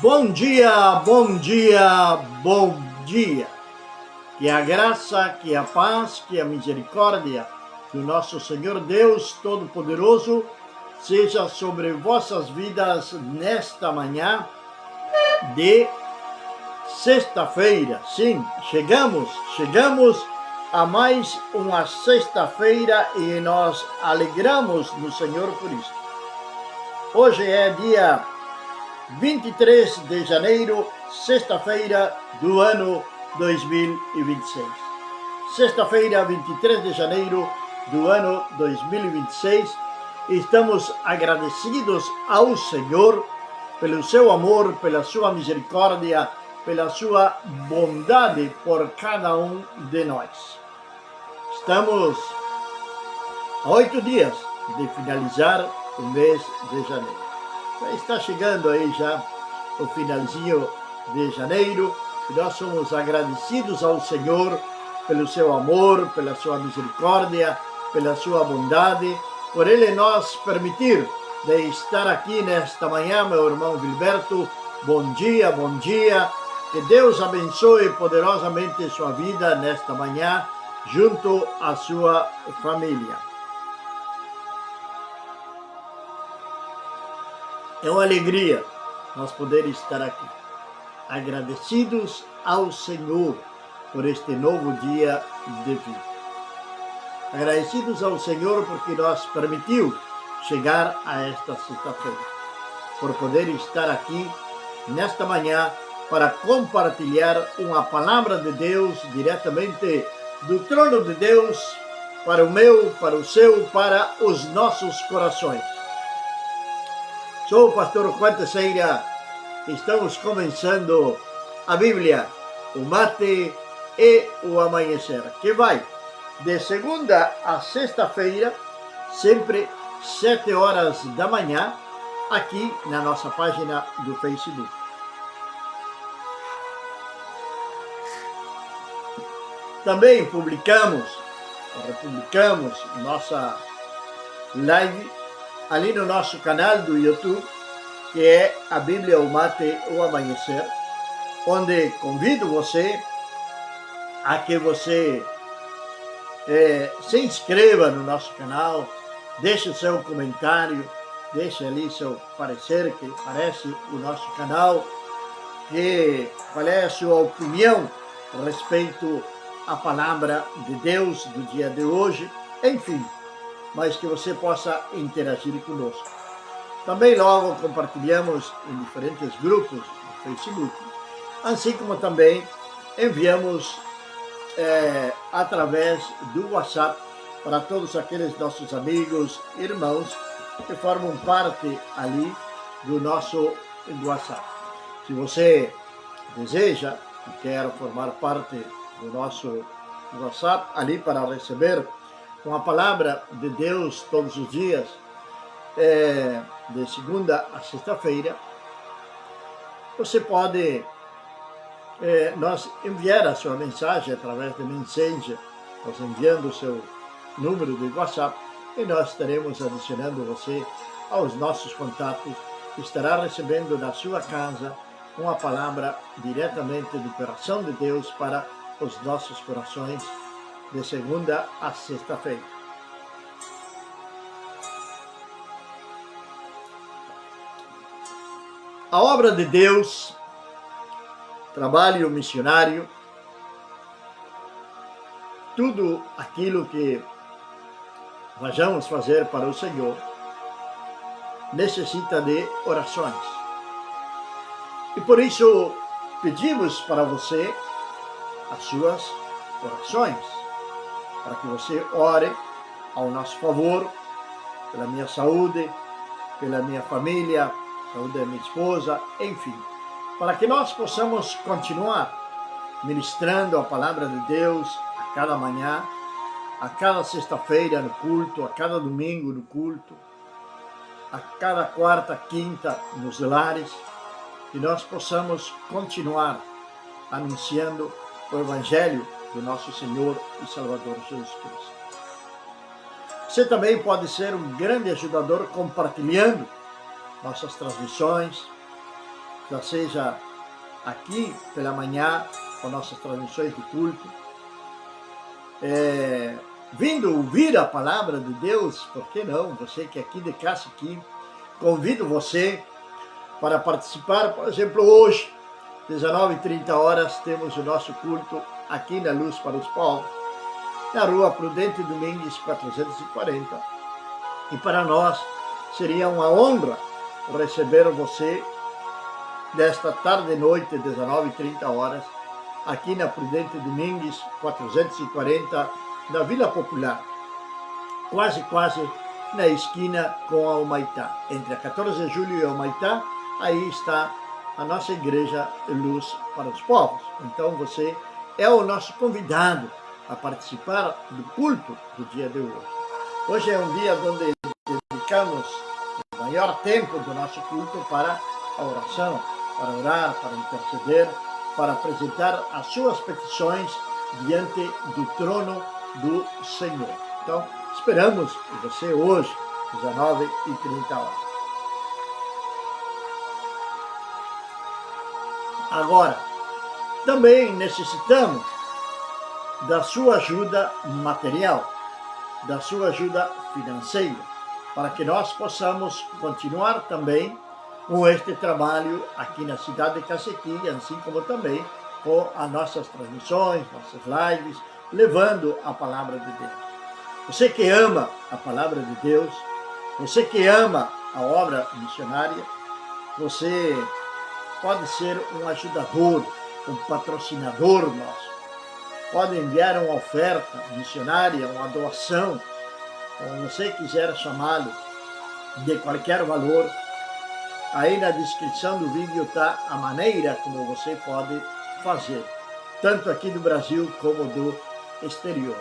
Bom dia, bom dia, bom dia. Que a graça, que a paz, que a misericórdia do nosso Senhor Deus Todo-Poderoso seja sobre vossas vidas nesta manhã de sexta-feira. Sim, chegamos a mais uma sexta-feira e nós alegramos no Senhor por isso. Hoje é dia 23 de janeiro, sexta-feira do ano 2026. Sexta-feira, 23 de janeiro do ano 2026. Estamos agradecidos ao Senhor pelo seu amor, pela sua misericórdia, pela sua bondade por cada um de nós. Estamos a 8 dias de finalizar o mês de janeiro. Está chegando aí já o finalzinho de janeiro e nós somos agradecidos ao Senhor pelo seu amor, pela sua misericórdia, pela sua bondade, por Ele nos permitir de estar aqui nesta manhã, meu irmão Gilberto. Bom dia, bom dia. Que Deus abençoe poderosamente sua vida nesta manhã, junto à sua família. É uma alegria nós poder estar aqui, agradecidos ao Senhor por este novo dia de vida. Agradecidos ao Senhor porque nos permitiu chegar a esta sexta-feira, por poder estar aqui nesta manhã para compartilhar uma palavra de Deus diretamente do trono de Deus para o meu, para o seu, para os nossos corações. Sou o pastor Juan Teixeira. Estamos começando a Bíblia, o mate e o amanhecer, que vai de segunda a sexta-feira, sempre 7 horas da manhã, aqui na nossa página do Facebook. Também republicamos nossa live ali no nosso canal do YouTube, que é a Bíblia, o Mate, o Amanhecer, onde convido você a que você se inscreva no nosso canal, deixe o seu comentário, deixe ali seu parecer, que parece o nosso canal, qual é a sua opinião a respeito à palavra de Deus do dia de hoje, enfim, mas que você possa interagir conosco. Também logo compartilhamos em diferentes grupos do Facebook, assim como também enviamos através do WhatsApp para todos aqueles nossos amigos, irmãos que formam parte ali do nosso WhatsApp. Se você deseja e quer formar parte do nosso WhatsApp ali para receber uma palavra de Deus todos os dias, de segunda a sexta-feira, você pode nos enviar a sua mensagem através de Messenger, nós enviando o seu número de WhatsApp e nós estaremos adicionando você aos nossos contatos, estará recebendo na sua casa uma palavra diretamente do coração de Deus para os nossos corações, de segunda a sexta-feira. A obra de Deus, trabalho missionário, tudo aquilo que vamos fazer para o Senhor, necessita de orações. E por isso pedimos para você as suas orações, para que você ore ao nosso favor, pela minha saúde, pela minha família, saúde da minha esposa, enfim, para que nós possamos continuar ministrando a palavra de Deus a cada manhã, a cada sexta-feira no culto, a cada domingo no culto, a cada quarta, quinta nos lares, que nós possamos continuar anunciando o Evangelho do nosso Senhor e Salvador Jesus Cristo. Você também pode ser um grande ajudador compartilhando nossas transmissões, já seja aqui pela manhã, com nossas transmissões de culto, vindo ouvir a palavra de Deus, por que não? Você que é aqui de casa aqui, convido você para participar, por exemplo, hoje, 19h30, temos o nosso culto aqui na Luz para os Povos, na Rua Prudente Domingues 440. E para nós seria uma honra receber você desta tarde e noite, 19h30, aqui na Prudente Domingues 440, na Vila Popular, quase na esquina com a Humaitá, entre a 14 de julho e a Humaitá. Aí está a nossa igreja Luz para os Povos. Então você é o nosso convidado a participar do culto do dia de hoje. Hoje é um dia onde dedicamos o maior tempo do nosso culto para a oração, para orar, para interceder, para apresentar as suas petições diante do trono do Senhor. Então, esperamos que você hoje, 19h30. Agora, também necessitamos da sua ajuda material, da sua ajuda financeira, para que nós possamos continuar também com este trabalho aqui na cidade de Cacequi, assim como também com as nossas transmissões, nossas lives, levando a palavra de Deus. Você que ama a palavra de Deus, você que ama a obra missionária, você pode ser um ajudador, um patrocinador nosso. Pode enviar uma oferta missionária, uma doação, como você quiser chamá-lo, de qualquer valor. Aí na descrição do vídeo está a maneira como você pode fazer, tanto aqui do Brasil como do exterior.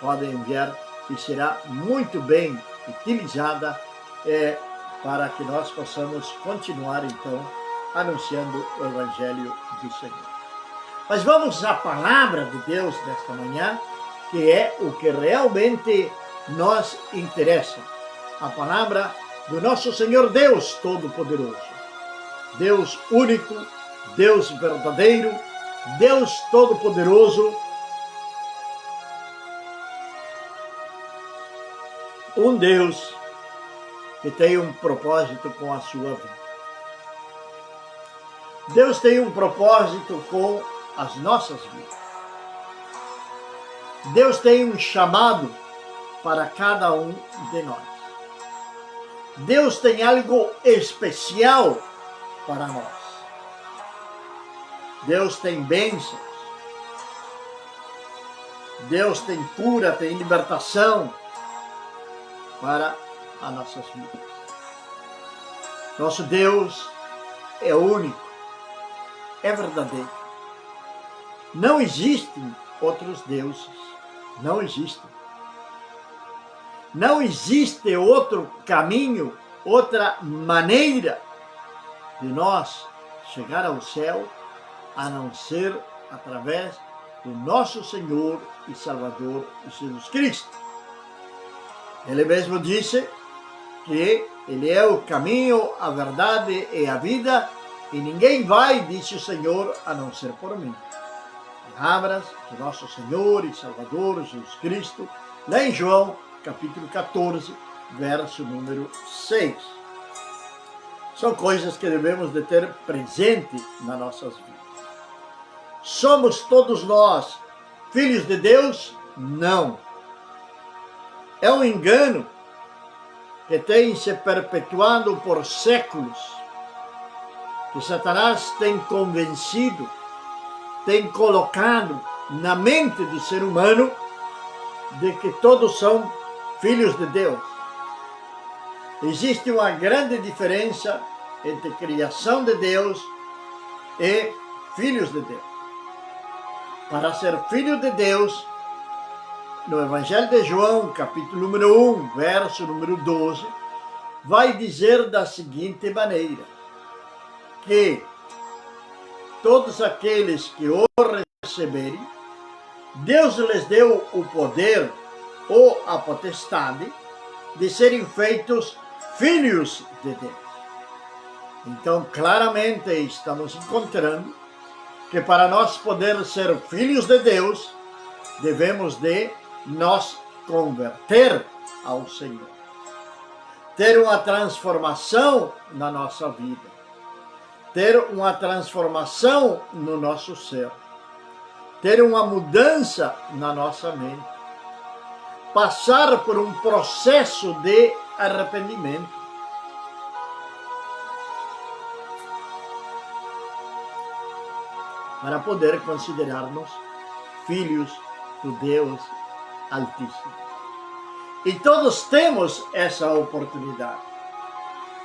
Pode enviar e será muito bem utilizada para que nós possamos continuar então anunciando o Evangelho do Senhor. Mas vamos à palavra de Deus desta manhã, que é o que realmente nos interessa. A palavra do nosso Senhor Deus Todo-Poderoso. Deus único, Deus verdadeiro, Deus Todo-Poderoso. Um Deus que tem um propósito com a sua vida. Deus tem um propósito com as nossas vidas. Deus tem um chamado para cada um de nós. Deus tem algo especial para nós. Deus tem bênçãos. Deus tem cura, tem libertação para as nossas vidas. Nosso Deus é único, é verdadeiro. Não existem outros deuses. Não existem. Não existe outro caminho, outra maneira de nós chegar ao céu, a não ser através do nosso Senhor e Salvador Jesus Cristo. Ele mesmo disse que Ele é o caminho, a verdade e a vida, e ninguém vai, disse o Senhor, a não ser por mim. Palavras do nosso Senhor e Salvador Jesus Cristo, lá em João, capítulo 14, verso número 6. São coisas que devemos de ter presente nas nossas vidas. Somos todos nós filhos de Deus? Não. É um engano que tem se perpetuado por séculos, que Satanás tem convencido, tem colocado na mente do ser humano de que todos são filhos de Deus. Existe uma grande diferença entre criação de Deus e filhos de Deus. Para ser filho de Deus, no Evangelho de João, capítulo número 1, verso número 12, vai dizer da seguinte maneira, que todos aqueles que o receberem, Deus lhes deu o poder ou a potestade de serem feitos filhos de Deus. Então, claramente estamos encontrando que para nós poder ser filhos de Deus, devemos de nos converter ao Senhor. Ter uma transformação na nossa vida. Ter uma transformação no nosso ser. Ter uma mudança na nossa mente. Passar por um processo de arrependimento. Para poder considerar-nos filhos do Deus Altíssimo. E todos temos essa oportunidade.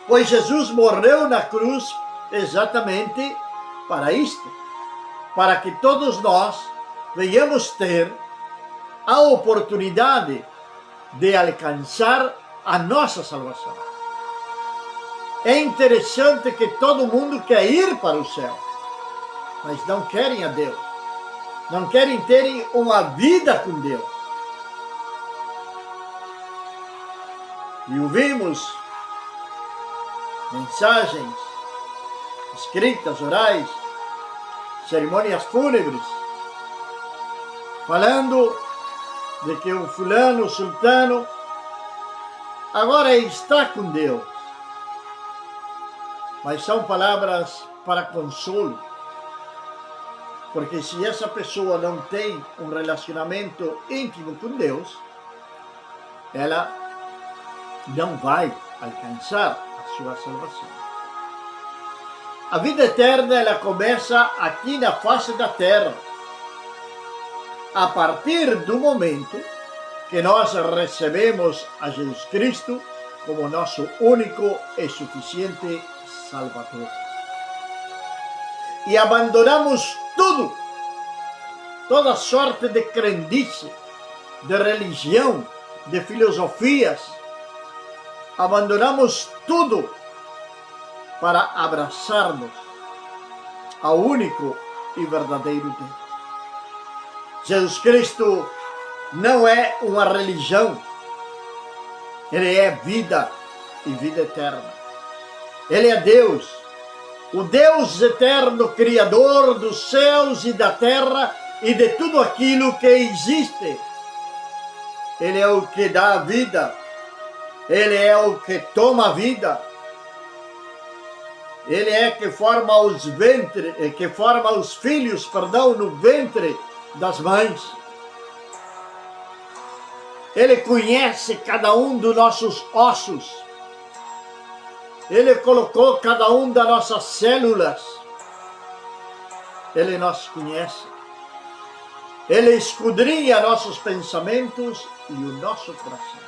Pois Jesus morreu na cruz exatamente para isto. Para que todos nós venhamos ter a oportunidade de alcançar a nossa salvação. É interessante que todo mundo quer ir para o céu, mas não querem a Deus. Não querem ter uma vida com Deus. E ouvimos mensagens escritas, orais, cerimônias fúnebres, falando de que o fulano, o sultano, agora está com Deus. Mas são palavras para consolo. Porque se essa pessoa não tem um relacionamento íntimo com Deus, ela não vai alcançar a sua salvação. A vida eterna, ela começa aqui na face da terra. A partir do momento que nós recebemos a Jesus Cristo como nosso único e suficiente Salvador. E abandonamos tudo, toda sorte de crendice, de religião, de filosofias. Abandonamos tudo para abraçar-nos ao único e verdadeiro Deus. Jesus Cristo não é uma religião, Ele é vida e vida eterna. Ele é Deus, o Deus eterno, Criador dos céus e da terra e de tudo aquilo que existe. Ele é o que dá a vida, Ele é o que toma a vida. Ele é que forma os filhos, no ventre das mães. Ele conhece cada um dos nossos ossos. Ele colocou cada um das nossas células. Ele nos conhece. Ele esquadrinha nossos pensamentos e o nosso coração.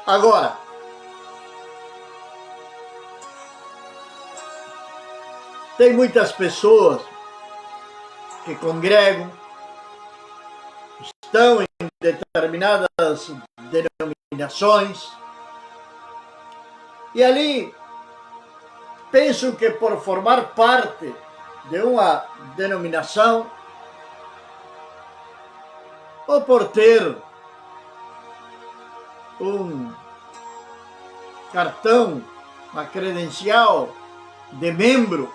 Agora, tem muitas pessoas que congregam, estão em determinadas denominações, e ali pensam que por formar parte de uma denominação, ou por ter um cartão, uma credencial de membro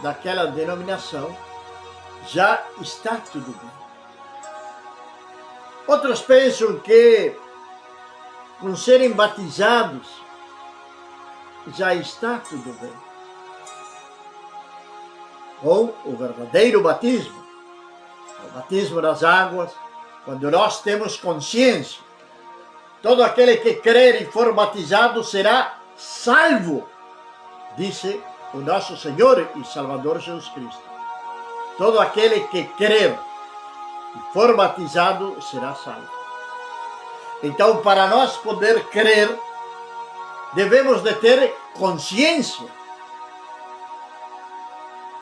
daquela denominação, já está tudo bem. Outros pensam que, com serem batizados, já está tudo bem. Ou o verdadeiro batismo, o batismo das águas, quando nós temos consciência, todo aquele que crer e for batizado será salvo, disse o nosso Senhor e Salvador Jesus Cristo. Todo aquele que crer e for batizado será salvo. Então, para nós poder crer, devemos de ter consciência,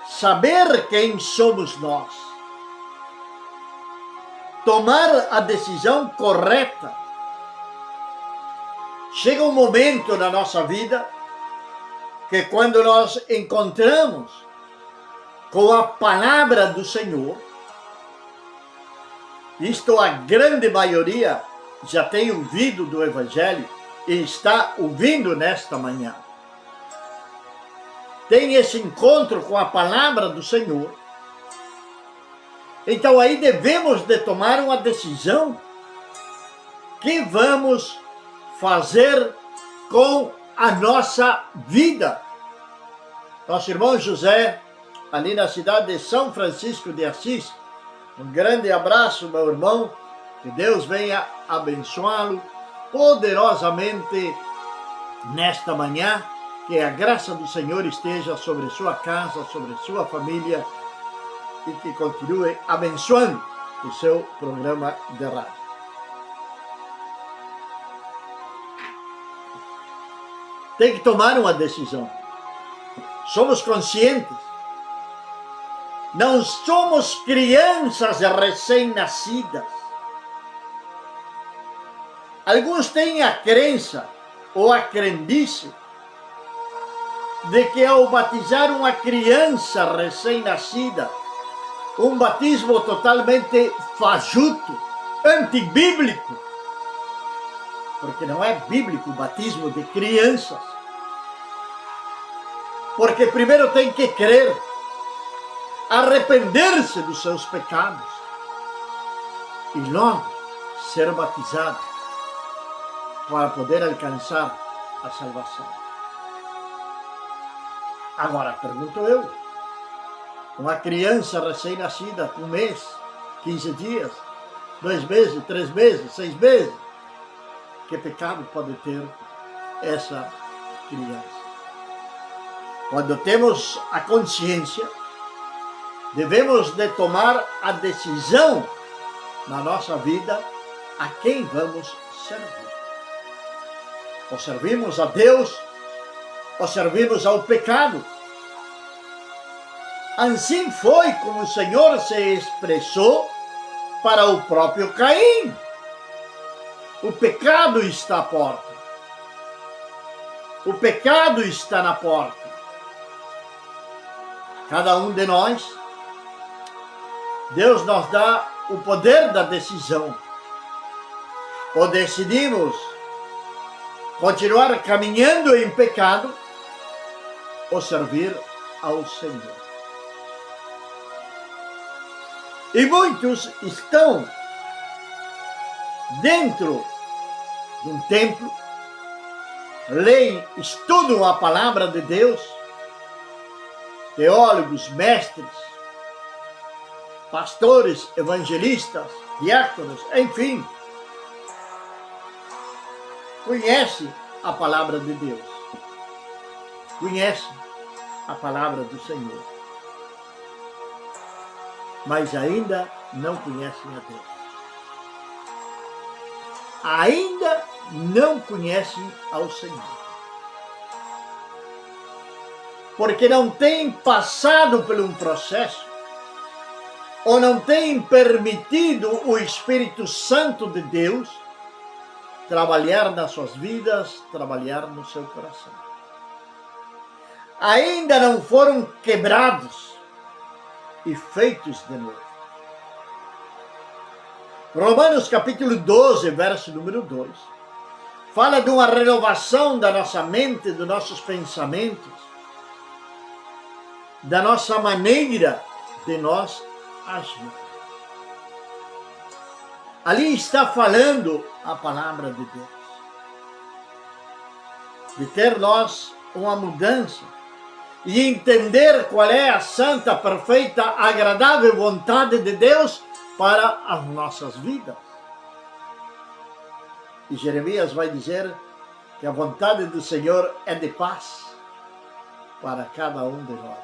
saber quem somos nós, tomar a decisão correta. Chega um momento na nossa vida que quando nós encontramos com a palavra do Senhor, isto a grande maioria já tem ouvido do Evangelho e está ouvindo nesta manhã. tem esse encontro com a palavra do Senhor, então aí devemos de tomar uma decisão que vamos fazer com a nossa vida. Nosso irmão José, ali na cidade de São Francisco de Assis, um grande abraço, meu irmão, que Deus venha abençoá-lo poderosamente nesta manhã, que a graça do Senhor esteja sobre sua casa, sobre sua família e que continue abençoando o seu programa de rádio. Tem que tomar uma decisão. Somos conscientes. Não somos crianças recém-nascidas. Alguns têm a crença ou a crendice de que ao batizar uma criança recém-nascida, um batismo totalmente fajuto, antibíblico, porque não é bíblico o batismo de crianças. Porque primeiro tem que crer, arrepender-se dos seus pecados e logo ser batizado para poder alcançar a salvação. Agora, pergunto eu, uma criança recém-nascida com 1 mês, 15 dias, 2 meses, 3 meses, 6 meses, que pecado pode ter essa criança? Quando temos a consciência, devemos de tomar a decisão na nossa vida a quem vamos servir. Ou servimos a Deus, ou servimos ao pecado. Assim foi como o Senhor se expressou para o próprio Caim. O pecado está à porta. O pecado está na porta. Cada um de nós, Deus nos dá o poder da decisão. Ou decidimos continuar caminhando em pecado, ou servir ao Senhor. E muitos estão dentro de um templo, leem, estudam a palavra de Deus, teólogos, mestres, pastores, evangelistas, diáconos, enfim, conhecem a palavra de Deus, conhecem a palavra do Senhor, mas ainda não conhecem a Deus. Ainda não conhecem ao Senhor. Porque não têm passado por um processo, ou não têm permitido o Espírito Santo de Deus trabalhar nas suas vidas, trabalhar no seu coração. Ainda não foram quebrados e feitos de novo. Romanos capítulo 12, verso número 2, fala de uma renovação da nossa mente, dos nossos pensamentos, da nossa maneira de nós agir. Ali está falando a palavra de Deus. De ter nós uma mudança e entender qual é a santa, perfeita, agradável vontade de Deus para as nossas vidas. E Jeremias vai dizer que a vontade do Senhor é de paz para cada um de nós.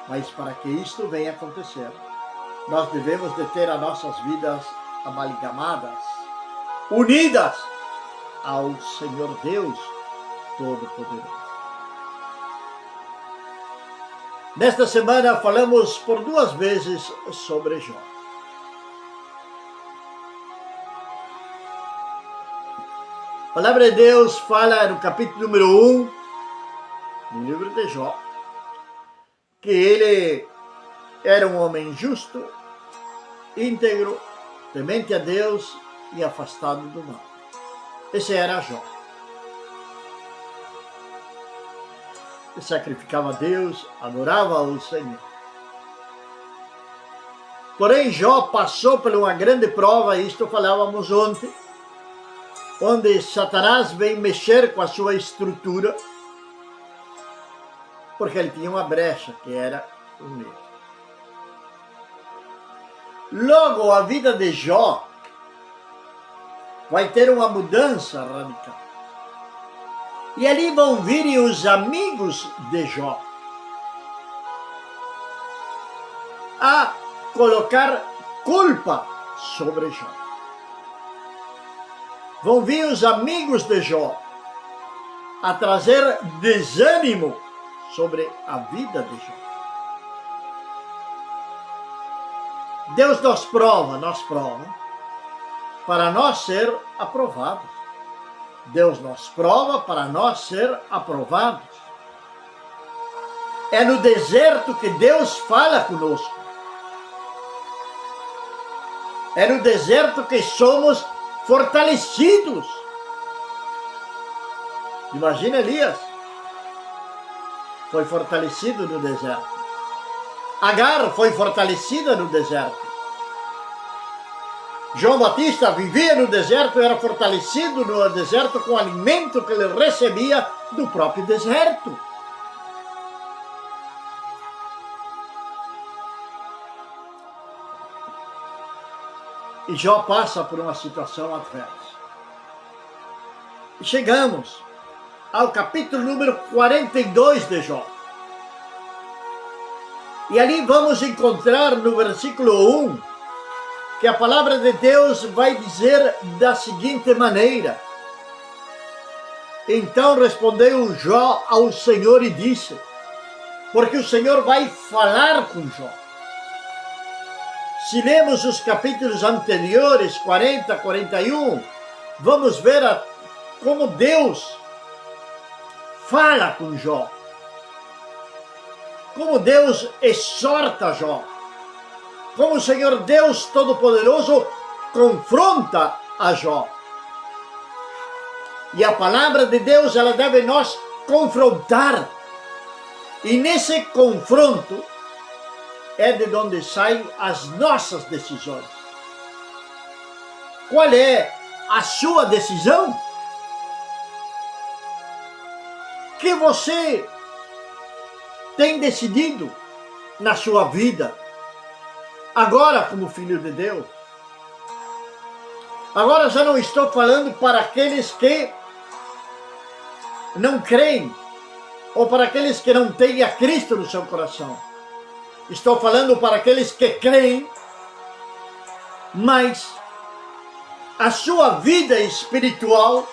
Mas para que isto venha acontecer, nós devemos de ter as nossas vidas amalgamadas, unidas ao Senhor Deus Todo-Poderoso. Nesta semana falamos por 2 vezes sobre Jó. A palavra de Deus fala no capítulo número 1, no livro de Jó, que ele era um homem justo, íntegro, temente a Deus e afastado do mal. Esse era Jó. sacrificava a Deus, adorava ao Senhor. Porém, Jó passou por uma grande prova, isto falávamos ontem, onde Satanás vem mexer com a sua estrutura, porque ele tinha uma brecha, que era o medo. Logo, a vida de Jó vai ter uma mudança radical. E ali vão vir os amigos de Jó a colocar culpa sobre Jó. Vão vir os amigos de Jó a trazer desânimo sobre a vida de Jó. Deus nos prova para nós ser aprovados. Deus nos prova para nós ser aprovados. É no deserto que Deus fala conosco. É no deserto que somos fortalecidos. Imagina Elias. Foi fortalecido no deserto. Agar foi fortalecida no deserto. João Batista vivia no deserto e era fortalecido no deserto com o alimento que ele recebia do próprio deserto. E Jó passa por uma situação adversa. E chegamos ao capítulo número 42 de Jó. E ali vamos encontrar no versículo 1 que a palavra de Deus vai dizer da seguinte maneira: Então respondeu Jó ao Senhor e disse, porque o Senhor vai falar com Jó. Se lemos os capítulos anteriores, 40, 41, vamos ver como Deus fala com Jó. Como Deus exorta Jó. Como o Senhor Deus Todo-Poderoso confronta a Jó. E a palavra de Deus, ela deve nos confrontar. E nesse confronto é de onde saem as nossas decisões. Qual é a sua decisão? Que você tem decidido na sua vida, agora como filho de Deus? Agora já não estou falando para aqueles que não creem, ou para aqueles que não têm a Cristo no seu coração. Estou falando para aqueles que creem, mas a sua vida espiritual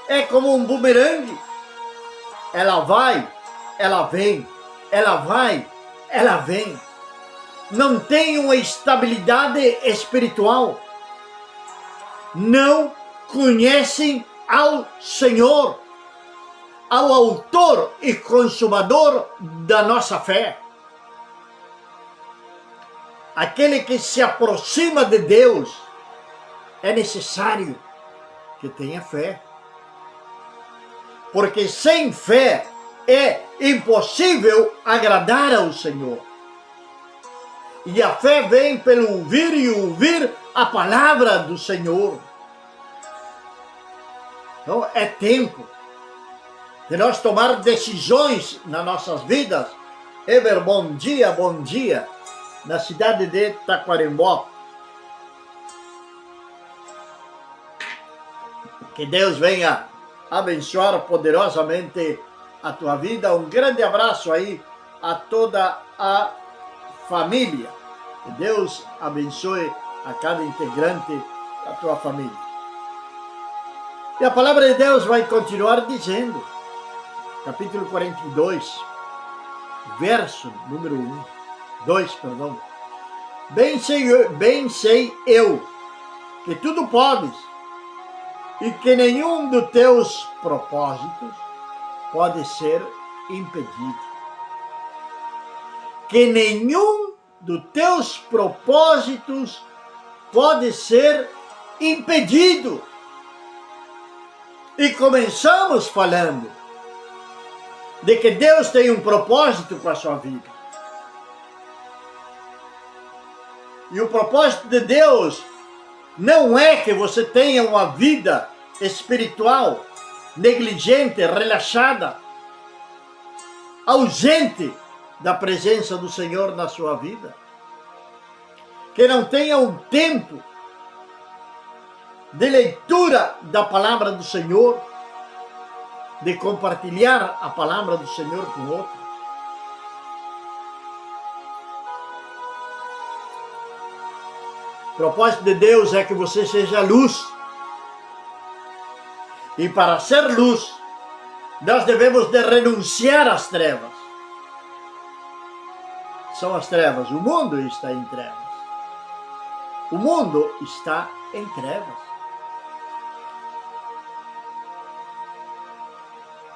é como um bumerangue. Ela vai, ela vem, ela vai, ela vem. Não tem uma estabilidade espiritual. Não conhecem ao Senhor, ao autor e consumador da nossa fé. Aquele que se aproxima de Deus é necessário que tenha fé. Porque sem fé é impossível agradar ao Senhor. E a fé vem pelo ouvir e ouvir a palavra do Senhor. Então é tempo de nós tomar decisões nas nossas vidas. Eber, bom dia, na cidade de Taquarembó. Que Deus venha abençoar poderosamente a tua vida. Um grande abraço aí a toda a família. Que Deus abençoe a cada integrante da tua família. E a palavra de Deus vai continuar dizendo, capítulo 42, verso número 2, Bem sei eu que tudo podes e que nenhum dos teus propósitos pode ser impedido. Que nenhum dos teus propósitos pode ser impedido. E começamos falando, de que Deus tem um propósito com a sua vida. E o propósito de Deus não é que você tenha uma vida espiritual negligente, relaxada, ausente da presença do Senhor na sua vida. Que não tenha um tempo de leitura da palavra do Senhor, de compartilhar a palavra do Senhor com outros. O propósito de Deus é que você seja luz. E para ser luz, nós devemos de renunciar às trevas. São as trevas. O mundo está em trevas. O mundo está em trevas.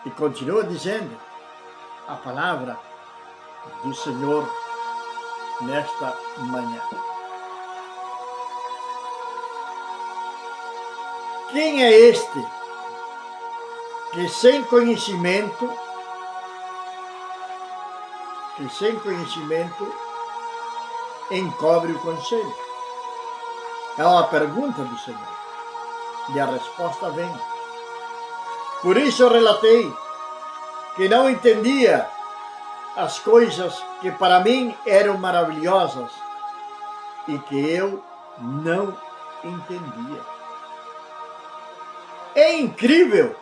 E continua dizendo a palavra do Senhor nesta manhã. Quem é este que sem conhecimento encobre o conselho? É uma pergunta do Senhor. E a resposta vem. Por isso eu relatei que não entendia as coisas que para mim eram maravilhosas e que eu não entendia. É incrível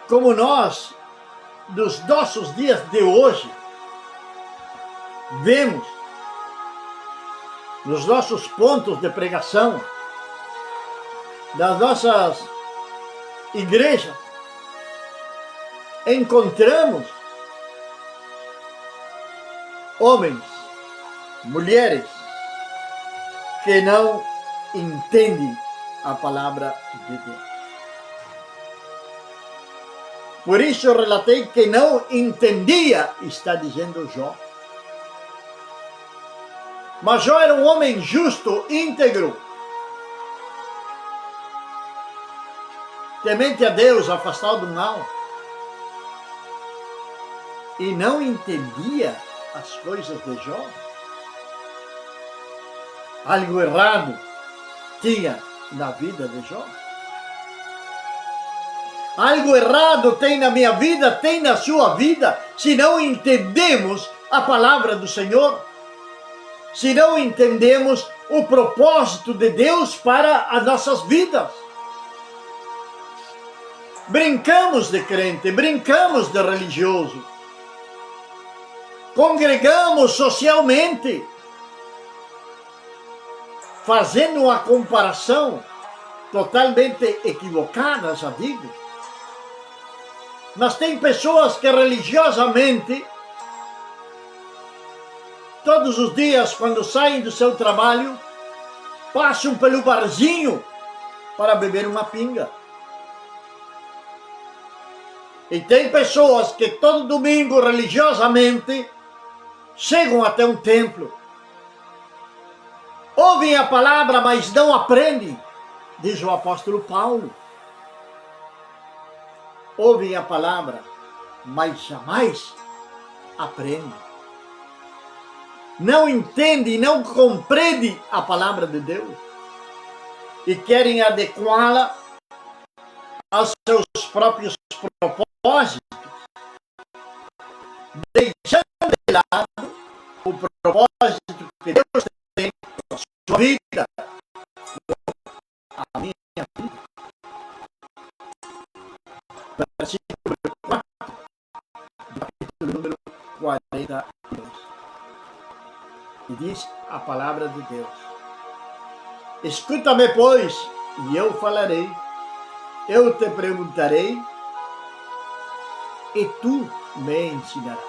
como nós, nos nossos dias de hoje, vemos nos nossos pontos de pregação, das nossas igrejas, encontramos homens, mulheres que não entendem a palavra de Deus. Por isso eu relatei que não entendia, está dizendo Jó. Mas Jó era um homem justo, íntegro, temente a Deus, afastado do mal, e não entendia as coisas de Jó. Algo errado tinha na vida de Jó. Algo errado tem na minha vida, tem na sua vida, se não entendemos a palavra do Senhor, se não entendemos o propósito de Deus para as nossas vidas. Brincamos de crente, brincamos de religioso, congregamos socialmente, fazendo uma comparação totalmente equivocada, já digo. Mas tem pessoas que religiosamente, todos os dias, quando saem do seu trabalho, passam pelo barzinho para beber uma pinga. E tem pessoas que todo domingo, religiosamente, chegam até um templo, ouvem a palavra, mas não aprendem, diz o apóstolo Paulo. Ouvem a palavra, mas jamais aprendem. Não entendem, não compreendem a palavra de Deus e querem adequá-la aos seus próprios propósitos, deixando de lado o propósito que Deus tem para a sua vida, a minha vida. Versículo 4, capítulo número 42. E diz a palavra de Deus: escuta-me, pois, e eu falarei, eu te perguntarei, e tu me ensinarás.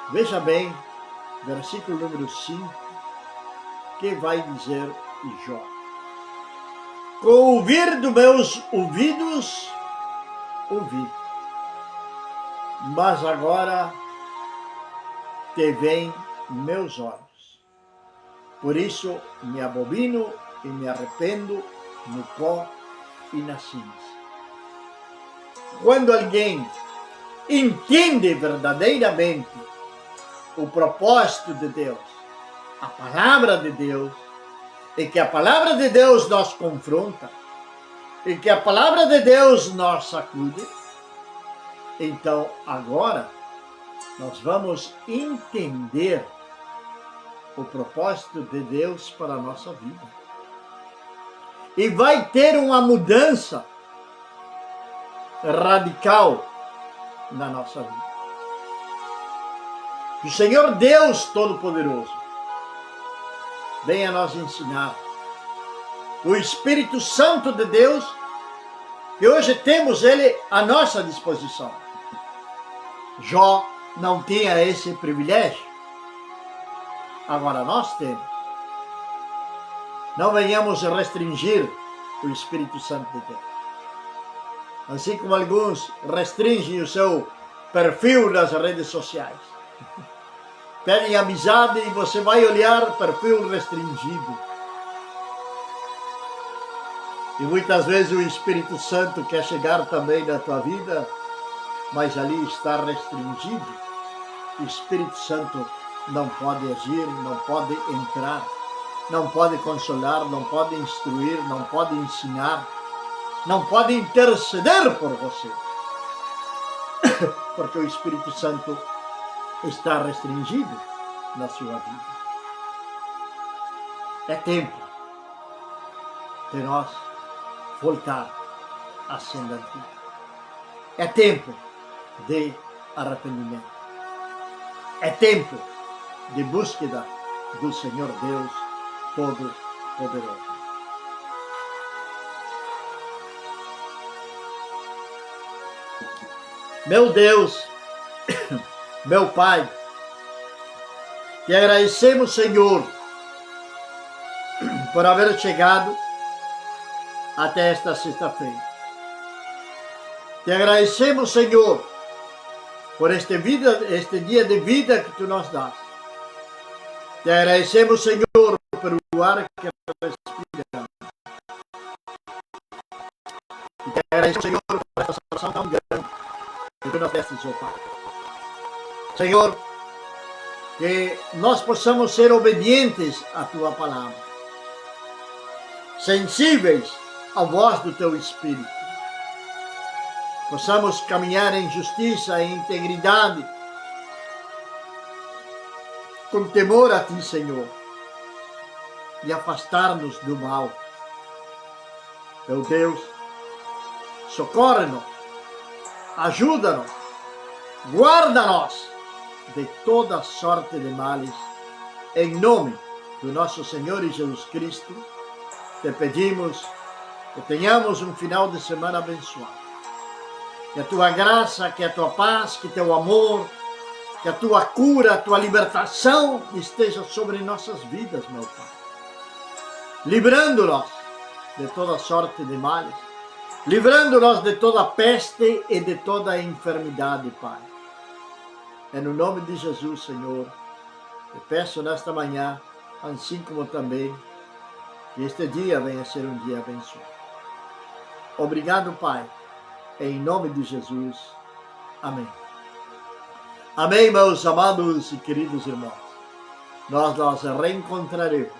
Veja bem, versículo número 5, que vai dizer Jó: com o ouvir dos meus ouvidos, ouvi, mas agora te veem meus olhos. Por isso me abomino e me arrependo no pó e na cinza. quando alguém entende verdadeiramente o propósito de Deus, a palavra de Deus, e que a palavra de Deus nos confronta, e que a palavra de Deus nos sacude, então agora nós vamos entender o propósito de Deus para a nossa vida. E vai ter uma mudança radical na nossa vida. Que o Senhor Deus Todo-Poderoso venha nos ensinar. O Espírito Santo de Deus, que hoje temos ele à nossa disposição. Jó não tinha esse privilégio. Agora nós temos. Não venhamos restringir o Espírito Santo de Deus. Assim como alguns restringem o seu perfil nas redes sociais. Pedem amizade e você vai olhar perfil restringido. E muitas vezes o Espírito Santo quer chegar também na tua vida, mas ali está restringido. O Espírito Santo não pode agir, não pode entrar, não pode consolar, não pode instruir, não pode ensinar, não pode interceder por você. Porque o Espírito Santo está restringido na sua vida. É tempo de nós voltar à senda antiga. É tempo de arrependimento. É tempo de búsqueda do Senhor Deus Todo-Poderoso. Meu Deus, meu Pai, te agradecemos, Senhor, por haver chegado até esta sexta-feira. Te agradecemos, Senhor, por este dia de vida que tu nos dás. Te agradecemos, Senhor, pelo ar que respiramos. E te agradecemos, Senhor, por esta salvação tão grande que tu nos destes, ó Pai. Senhor, que nós possamos ser obedientes à tua palavra, sensíveis à voz do teu Espírito. Possamos caminhar em justiça e integridade, com temor a ti, Senhor, e afastar-nos do mal. Meu Deus, socorre-nos, ajuda-nos, guarda-nos de toda sorte de males. Em nome do nosso Senhor Jesus Cristo, te pedimos que tenhamos um final de semana abençoado. Que a tua graça, que a tua paz, que teu amor, que a tua cura, a tua libertação esteja sobre nossas vidas, meu Pai. Livrando-nos de toda sorte de males, livrando-nos de toda peste e de toda enfermidade, Pai. É no nome de Jesus, Senhor, te peço nesta manhã, assim como também, que este dia venha a ser um dia abençoado. Obrigado, Pai. Em nome de Jesus. Amém. Amém, meus amados e queridos irmãos. Nós nos reencontraremos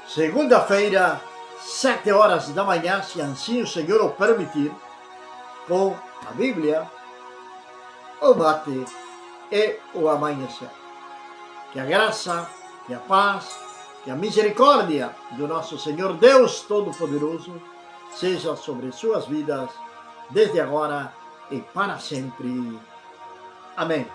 segunda-feira, 7 horas da manhã, se assim o Senhor o permitir, com a Bíblia, o mate e o amanhecer. Que a graça, que a paz, que a misericórdia do nosso Senhor Deus Todo-Poderoso seja sobre suas vidas, desde agora e para sempre. Amém.